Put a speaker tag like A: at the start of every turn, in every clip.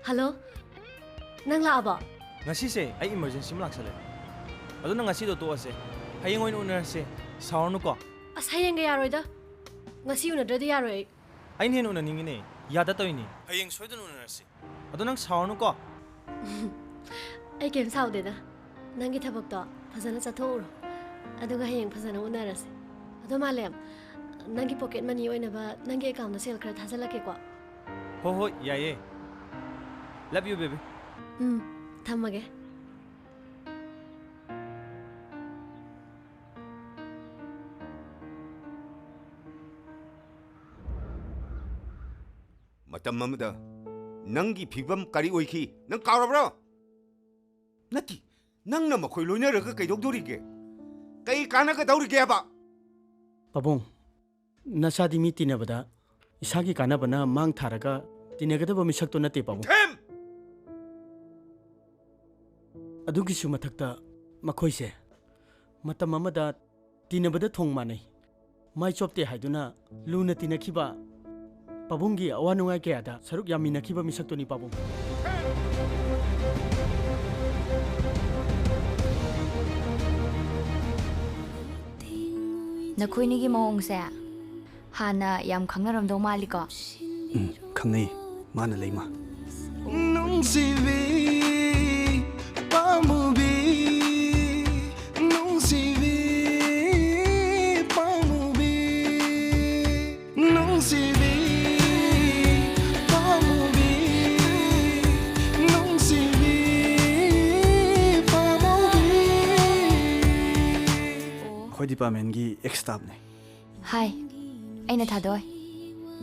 A: Hello? Nang laabo?
B: Ngasi se, ay emergency mo laksale. Ado na ngasi do to ase. Hayeng oin unar se. Saurno ko.
A: Sayang ga yaroy da. Ngasi unadradi yaroy.
B: Ay hen unar ningine. Yada to ini. Hayeng soidan unar se. Ado nang saurno ko.
A: Ay kem saude da. Nangi thabak to phajana chathoro. Aduga hayeng phajana unarase. Ado malem. Nangi pocket money oina ba nangi account na sel khara thajalake ko.
B: Ho yaye. Love you baby.
A: Thamage.
C: Matam mamada nangi phibam kari oiki nang kaurabra nati nang na makhoi loinaraga kai dogdorige kai kana ka daurige ba
D: Pabong nasadi mi tinabada isagi kana bana mang tharaga tinagadaba misakto nate pabong
C: them
D: adugi su mathakta makhoise matam amada tinabada thong manai mai chopte haiduna luna tinakhiba pabongi awanungai kayada saruk yaminakhiba misakto ni pabong
E: Nakuinigi maongse hana yam khangnaramdo maliko
D: khangnei mana leima
F: nungsibi pamubi nungsibi pamubi nungsibi pamubi nungsibi pamubi
D: khoi department gi ex staff ne
E: Hai aina thadoi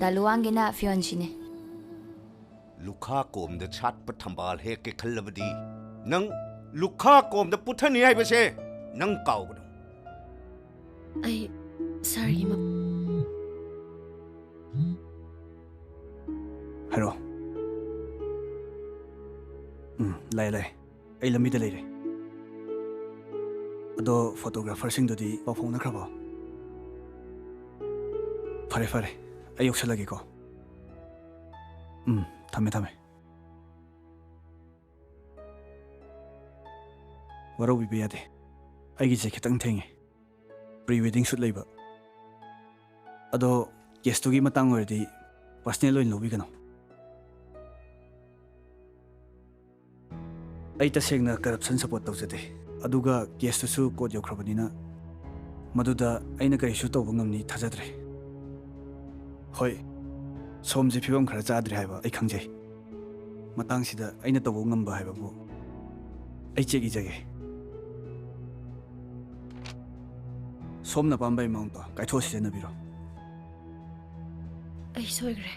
E: daluangina fiancine
C: lukha kom da chat pa thambal he ke khalabadi nang lukha kom da puthani hai base nang kaw gno
A: Ay sorry ma.
D: haro lai ai lami da leire ado photographer sing dodi pafong na khraba fare ai yoksalagi ko thame waro bi yade ai gi je khitang thenge pre wedding shoot leiba ado guest to gi matang ordi personal loin lobi gano ai ta segna corruption support tawjate aduga guest su code yokhrabani na maduda aina kari su tawba ngamni thajadre hoi somje phibam khara chadre haiba ai khangjai matang sida aina tawba ngamba haiba bu ai chegi jage somna pambai mount to kai tho sije na biro
A: Ay soigre.